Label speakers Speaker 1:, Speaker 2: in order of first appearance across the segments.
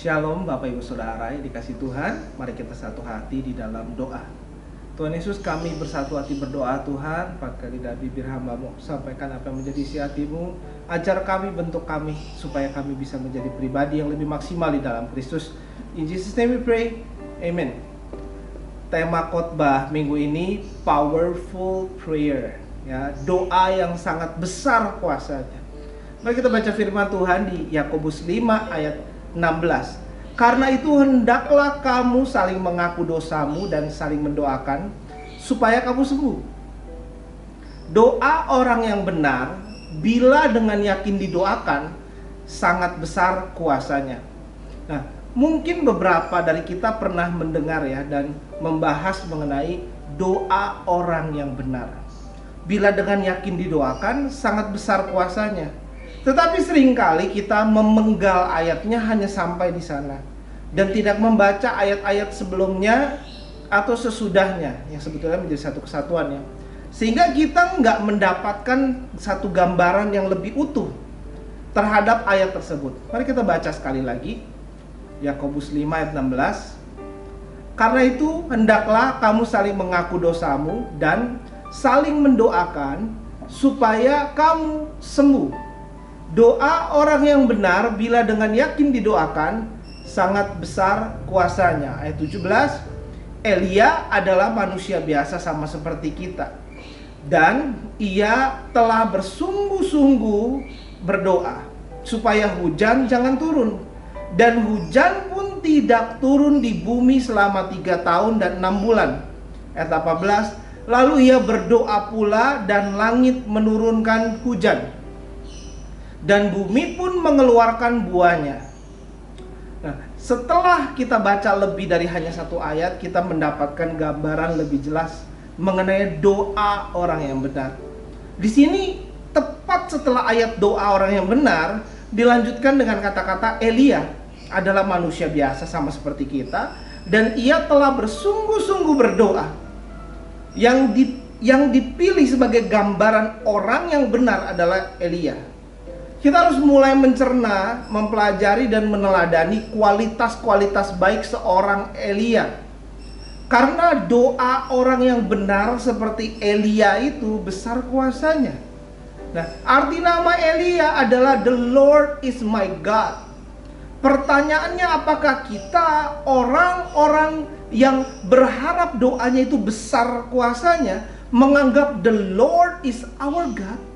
Speaker 1: Shalom Bapak Ibu Saudara yang dikasih Tuhan. Mari kita satu hati di dalam doa. Tuhan Yesus, kami bersatu hati berdoa Tuhan. Pakai lidah bibir hamba-Mu, sampaikan apa yang menjadi isi hati-Mu. Ajar kami, bentuk kami, supaya kami bisa menjadi pribadi yang lebih maksimal di dalam Kristus. In Jesus name we pray, Amen. Tema khotbah minggu ini, Powerful Prayer, ya, doa yang sangat besar kuasanya. Mari kita baca firman Tuhan di Yakobus 5 ayat 16. Karena itu hendaklah kamu saling mengaku dosamu dan saling mendoakan supaya kamu sembuh. Doa orang yang benar bila dengan yakin didoakan sangat besar kuasanya. Nah, mungkin beberapa dari kita pernah mendengar ya dan membahas mengenai doa orang yang benar. Bila dengan yakin didoakan sangat besar kuasanya. Tetapi seringkali kita memenggal ayatnya hanya sampai di sana dan tidak membaca ayat-ayat sebelumnya atau sesudahnya yang sebetulnya menjadi satu kesatuan ya. Sehingga kita nggak mendapatkan satu gambaran yang lebih utuh terhadap ayat tersebut. Mari kita baca sekali lagi Yakobus 5 ayat 16. Karena itu hendaklah kamu saling mengaku dosamu dan saling mendoakan supaya kamu sembuh. Doa orang yang benar bila dengan yakin didoakan sangat besar kuasanya. Ayat 17, Elia adalah manusia biasa sama seperti kita, dan ia telah bersungguh-sungguh berdoa supaya hujan jangan turun, dan hujan pun tidak turun di bumi selama 3 tahun dan 6 bulan. Ayat 18, lalu ia berdoa pula dan langit menurunkan hujan, dan bumi pun mengeluarkan buahnya. Nah, setelah kita baca lebih dari hanya satu ayat, kita mendapatkan gambaran lebih jelas mengenai doa orang yang benar. Di sini tepat setelah ayat doa orang yang benar dilanjutkan dengan kata-kata Elia adalah manusia biasa sama seperti kita, dan ia telah bersungguh-sungguh berdoa. Yang dipilih sebagai gambaran orang yang benar adalah Elia. Kita harus mulai mencerna, mempelajari dan meneladani kualitas-kualitas baik seorang Elia. Karena doa orang yang benar seperti Elia itu besar kuasanya. Nah, arti nama Elia adalah The Lord is my God. Pertanyaannya, apakah kita orang-orang yang berharap doanya itu besar kuasanya menganggap The Lord is our God?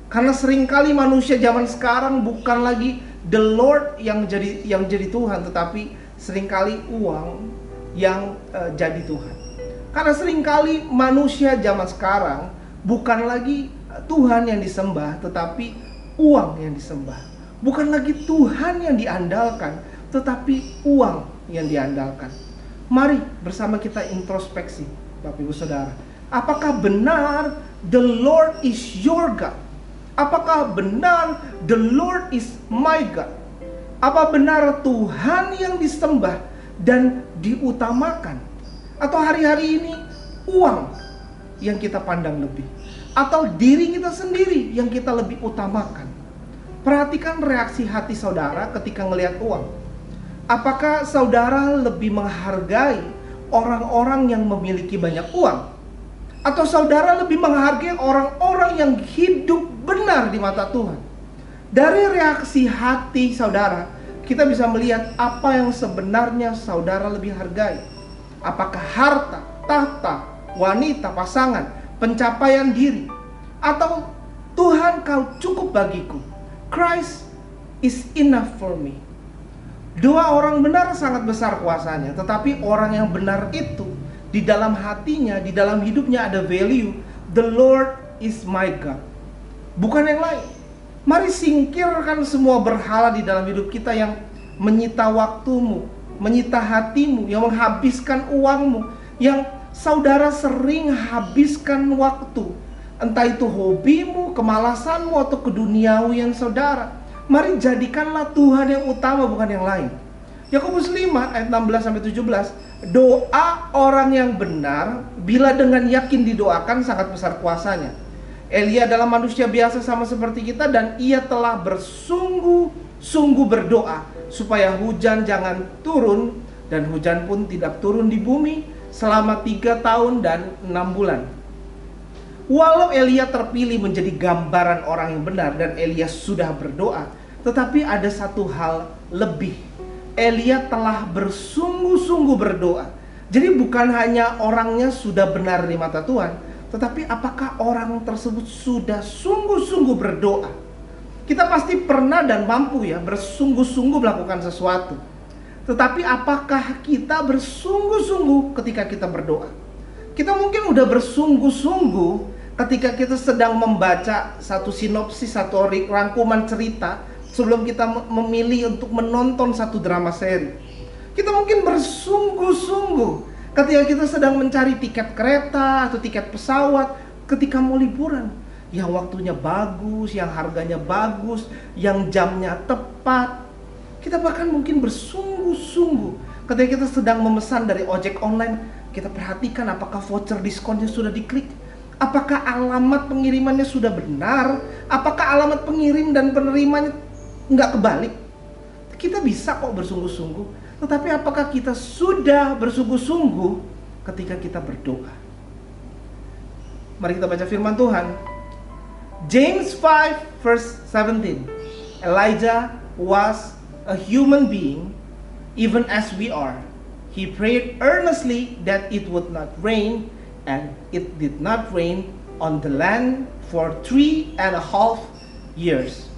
Speaker 1: Karena seringkali manusia zaman sekarang bukan lagi the Lord yang jadi Tuhan, tetapi seringkali uang yang jadi Tuhan. Karena seringkali manusia zaman sekarang bukan lagi Tuhan yang disembah, tetapi uang yang disembah. Bukan lagi Tuhan yang diandalkan, tetapi uang yang diandalkan. Mari bersama kita introspeksi, Bapak Ibu Saudara. Apakah benar the Lord is your God? Apakah benar the Lord is my God? Apa benar Tuhan yang disembah dan diutamakan? Atau hari-hari ini uang yang kita pandang lebih? Atau diri kita sendiri yang kita lebih utamakan? Perhatikan reaksi hati saudara ketika melihat uang. Apakah saudara lebih menghargai orang-orang yang memiliki banyak uang? Atau saudara lebih menghargai orang-orang yang hidup benar di mata Tuhan? Dari reaksi hati saudara, kita bisa melihat apa yang sebenarnya saudara lebih hargai. Apakah harta, tahta, wanita, pasangan, pencapaian diri, atau Tuhan kau cukup bagiku, Christ is enough for me. Dua orang benar sangat besar kuasanya, tetapi orang yang benar itu di dalam hatinya, di dalam hidupnya ada value, the Lord is my God, bukan yang lain. Mari singkirkan semua berhala di dalam hidup kita yang menyita waktumu, menyita hatimu, yang menghabiskan uangmu, yang saudara sering habiskan waktu, entah itu hobimu, kemalasanmu, atau keduniawian saudara. Mari jadikanlah Tuhan yang utama, bukan yang lain. Yakobus 5 ayat 16-17, doa orang yang benar bila dengan yakin didoakan sangat besar kuasanya. Elia adalah manusia biasa sama seperti kita, dan ia telah bersungguh sungguh berdoa supaya hujan jangan turun, dan hujan pun tidak turun di bumi selama 3 tahun dan 6 bulan. Walau Elia terpilih menjadi gambaran orang yang benar dan Elia sudah berdoa, tetapi ada satu hal lebih. Elia telah bersungguh-sungguh berdoa. Jadi bukan hanya orangnya sudah benar di mata Tuhan, tetapi apakah orang tersebut sudah sungguh-sungguh berdoa? Kita pasti pernah dan mampu ya bersungguh-sungguh melakukan sesuatu. Tetapi apakah kita bersungguh-sungguh ketika kita berdoa? Kita mungkin udah bersungguh-sungguh ketika kita sedang membaca satu sinopsis, satu rangkuman cerita sebelum kita memilih untuk menonton satu drama seri. Kita mungkin bersungguh-sungguh ketika kita sedang mencari tiket kereta atau tiket pesawat ketika mau liburan, yang waktunya bagus, yang harganya bagus, yang jamnya tepat. Kita bahkan mungkin bersungguh-sungguh ketika kita sedang memesan dari ojek online. Kita perhatikan apakah voucher diskonnya sudah diklik, apakah alamat pengirimannya sudah benar, apakah alamat pengirim dan penerimanya nggak kebalik. Kita bisa kok bersungguh-sungguh, tetapi apakah kita sudah bersungguh-sungguh ketika kita berdoa? Mari kita baca firman Tuhan. James 5 verse 17. Elijah was a human being, even as we are. He prayed earnestly that it would not rain, and it did not rain on the land for 3.5 years.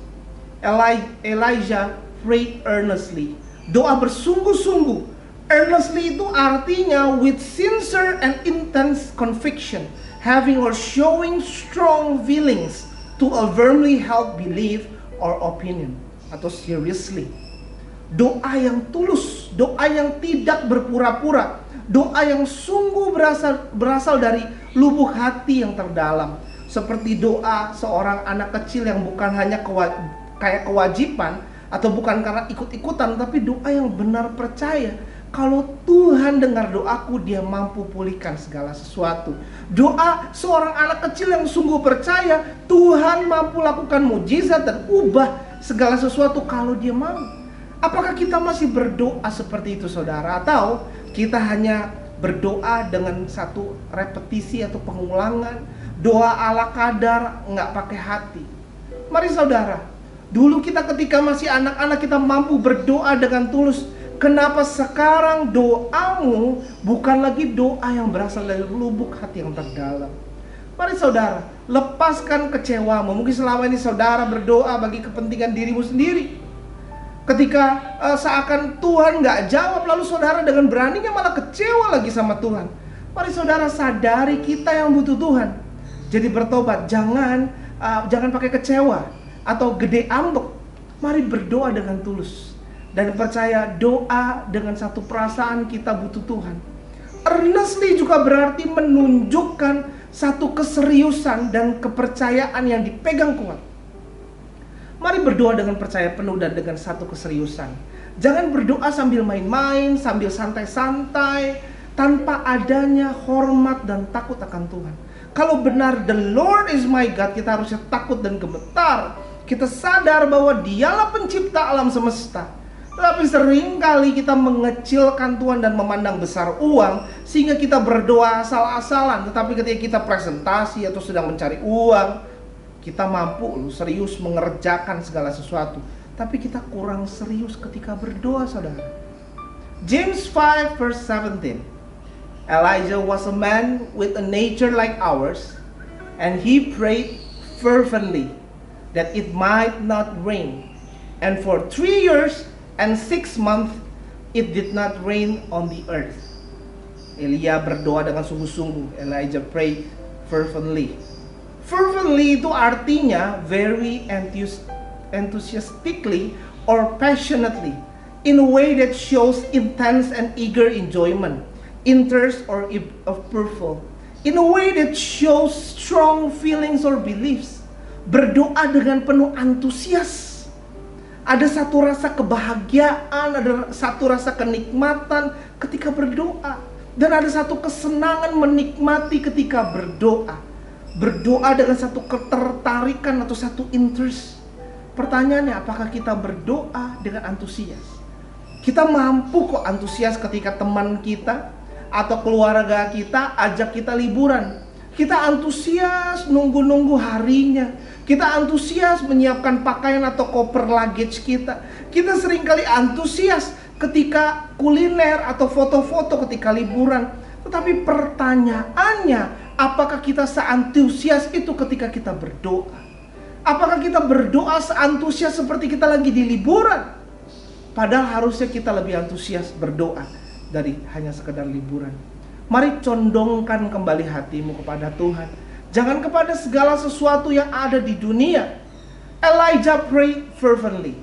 Speaker 1: Elijah prayed earnestly. Doa bersungguh-sungguh. Earnestly itu artinya with sincere and intense conviction, having or showing strong feelings to a firmly held belief or opinion, atau seriously. Doa yang tulus, doa yang tidak berpura-pura, doa yang sungguh berasal dari lubuk hati yang terdalam. Seperti doa seorang anak kecil yang bukan hanya kayak kewajiban atau bukan karena ikut-ikutan, tapi doa yang benar percaya kalau Tuhan dengar doaku, Dia mampu pulihkan segala sesuatu. Doa seorang anak kecil yang sungguh percaya Tuhan mampu lakukan mujizat dan ubah segala sesuatu kalau Dia mau. Apakah kita masih berdoa seperti itu, saudara? Atau kita hanya berdoa dengan satu repetisi atau pengulangan, doa ala kadar, nggak pakai hati? Mari saudara, dulu kita ketika masih anak-anak kita mampu berdoa dengan tulus. Kenapa sekarang doamu bukan lagi doa yang berasal dari lubuk hati yang terdalam? Mari saudara, lepaskan kecewamu. Mungkin selama ini saudara berdoa bagi kepentingan dirimu sendiri. Ketika seakan Tuhan gak jawab, lalu saudara dengan beraninya malah kecewa lagi sama Tuhan. Mari saudara sadari kita yang butuh Tuhan. Jadi bertobat, jangan pakai kecewa atau gede ambek. Mari berdoa dengan tulus dan percaya doa dengan satu perasaan kita butuh Tuhan. Earnestly juga berarti menunjukkan satu keseriusan dan kepercayaan yang dipegang kuat. Mari berdoa dengan percaya penuh dan dengan satu keseriusan. Jangan berdoa sambil main-main, sambil santai-santai, tanpa adanya hormat dan takut akan Tuhan. Kalau benar the Lord is my God, kita harusnya takut dan gemetar. Kita sadar bahwa Dialah pencipta alam semesta. Tapi seringkali kita mengecilkan Tuhan dan memandang besar uang, sehingga kita berdoa asal-asalan. Tetapi ketika kita presentasi atau sedang mencari uang, kita mampu serius mengerjakan segala sesuatu. Tapi kita kurang serius ketika berdoa, saudara. James 5 verse 17. Elijah was a man with a nature like ours, and he prayed fervently that it might not rain. And for 3 years and 6 months it did not rain on the earth. Elia berdoa dengan sungguh-sungguh. Elijah prayed fervently. Fervently itu artinya very enthusiastically or passionately, in a way that shows intense and eager enjoyment, interest or approval, in a way that shows strong feelings or beliefs. Berdoa dengan penuh antusias. Ada satu rasa kebahagiaan, ada satu rasa kenikmatan ketika berdoa, dan ada satu kesenangan menikmati ketika berdoa. Berdoa dengan satu ketertarikan atau satu interest. Pertanyaannya, apakah kita berdoa dengan antusias? Kita mampu kok antusias ketika teman kita atau keluarga kita ajak kita liburan. Kita antusias nunggu-nunggu harinya. Kita antusias menyiapkan pakaian atau koper luggage kita. Kita seringkali antusias ketika kuliner atau foto-foto ketika liburan. Tetapi pertanyaannya, apakah kita seantusias itu ketika kita berdoa? Apakah kita berdoa seantusias seperti kita lagi di liburan? Padahal harusnya kita lebih antusias berdoa dari hanya sekedar liburan. Mari condongkan kembali hatimu kepada Tuhan. Jangan kepada segala sesuatu yang ada di dunia. Elijah prayed fervently.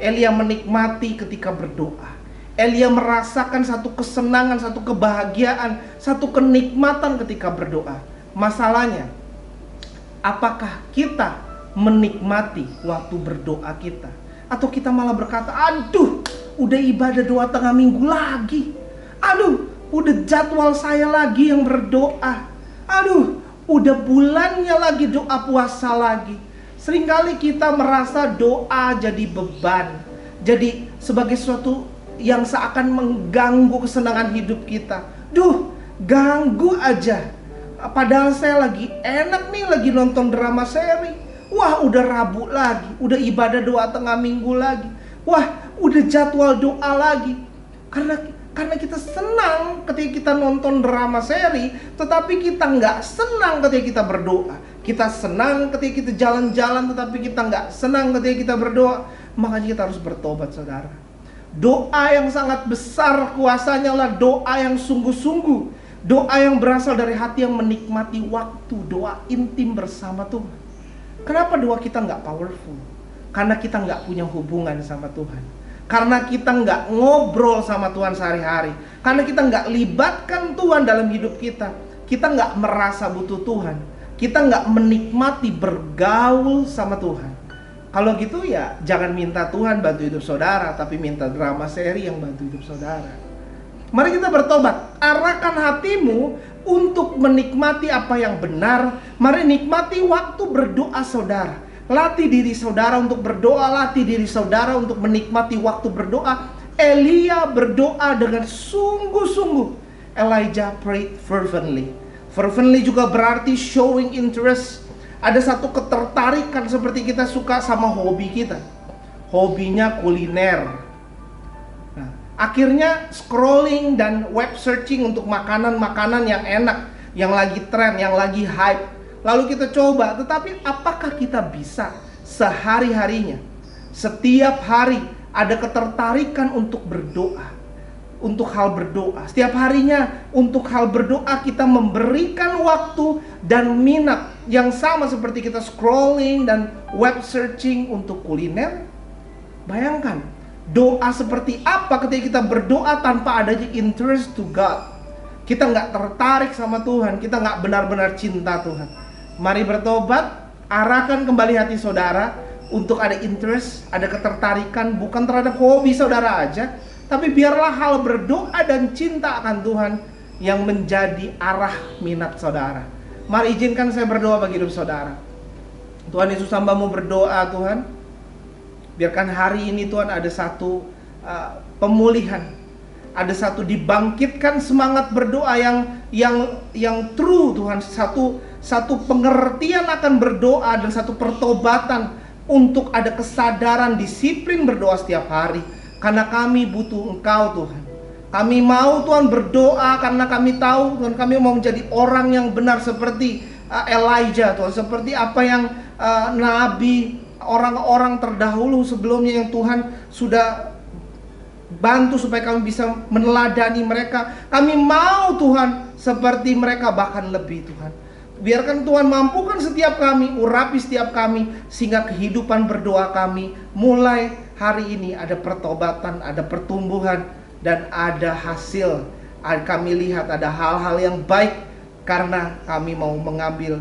Speaker 1: Elia menikmati ketika berdoa. Elia merasakan satu kesenangan, satu kebahagiaan, satu kenikmatan ketika berdoa. Masalahnya, apakah kita menikmati waktu berdoa kita? Atau kita malah berkata, aduh, udah ibadah doa tengah minggu lagi. Aduh, udah jadwal saya lagi yang berdoa. Aduh, udah bulannya lagi doa puasa lagi. Seringkali kita merasa doa jadi beban. Jadi sebagai sesuatu yang seakan mengganggu kesenangan hidup kita. Duh, ganggu aja. Padahal saya lagi enak nih, lagi nonton drama seri. Wah, udah Rabu lagi, udah ibadah doa tengah minggu lagi. Wah, udah jadwal doa lagi. Karena kita senang ketika kita nonton drama seri, tetapi kita nggak senang ketika kita berdoa. Kita senang ketika kita jalan-jalan, tetapi kita nggak senang ketika kita berdoa. Makanya kita harus bertobat, saudara. Doa yang sangat besar kuasanya adalah doa yang sungguh-sungguh. Doa yang berasal dari hati yang menikmati waktu, doa intim bersama Tuhan. Kenapa doa kita nggak powerful? Karena kita nggak punya hubungan sama Tuhan. Karena kita nggak ngobrol sama Tuhan sehari-hari. Karena kita nggak libatkan Tuhan dalam hidup kita. Kita nggak merasa butuh Tuhan. Kita nggak menikmati bergaul sama Tuhan. Kalau gitu ya jangan minta Tuhan bantu hidup saudara, tapi minta drama seri yang bantu hidup saudara. Mari kita bertobat. Arahkan hatimu untuk menikmati apa yang benar. Mari nikmati waktu berdoa saudara. Latih diri saudara untuk berdoa. Latih diri saudara untuk menikmati waktu berdoa. Elia berdoa dengan sungguh-sungguh. Elijah prayed fervently. Fervently juga berarti showing interest. Ada satu ketertarikan seperti kita suka sama hobi kita. Hobinya kuliner. Akhirnya scrolling dan web searching untuk makanan-makanan yang enak, yang lagi tren, yang lagi hype. Lalu kita coba, tetapi apakah kita bisa sehari-harinya, setiap hari ada ketertarikan untuk berdoa, untuk hal berdoa. Setiap harinya untuk hal berdoa kita memberikan waktu dan minat yang sama seperti kita scrolling dan web searching untuk kuliner. Bayangkan doa seperti apa ketika kita berdoa tanpa adanya interest to God. Kita nggak tertarik sama Tuhan, kita nggak benar-benar cinta Tuhan. Mari bertobat, arahkan kembali hati saudara untuk ada interest, ada ketertarikan bukan terhadap hobi saudara aja, tapi biarlah hal berdoa dan cinta akan Tuhan yang menjadi arah minat saudara. Mari izinkan saya berdoa bagi hidup saudara. Tuhan Yesus, hamba-Mu berdoa Tuhan. Biarkan hari ini Tuhan ada satu pemulihan, ada satu dibangkitkan semangat berdoa yang true Tuhan, satu pengertian akan berdoa dan satu pertobatan untuk ada kesadaran disiplin berdoa setiap hari. Karena kami butuh Engkau Tuhan. Kami mau Tuhan berdoa karena kami tahu Tuhan kami mau menjadi orang yang benar seperti Elijah Tuhan, seperti apa yang Nabi, orang-orang terdahulu sebelumnya yang Tuhan sudah bantu supaya kami bisa meneladani mereka. Kami mau Tuhan seperti mereka, bahkan lebih Tuhan. Biarkan Tuhan mampukan setiap kami, urapi setiap kami, sehingga kehidupan berdoa kami mulai hari ini ada pertobatan, ada pertumbuhan, dan ada hasil. Kami lihat ada hal-hal yang baik karena kami mau mengambil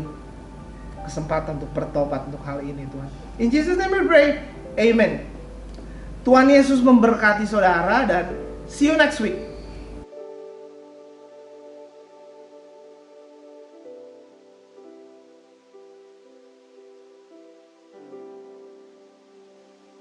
Speaker 1: kesempatan untuk bertobat untuk hal ini Tuhan. In Jesus' name we pray. Amen. Tuhan Yesus memberkati saudara dan see you next week.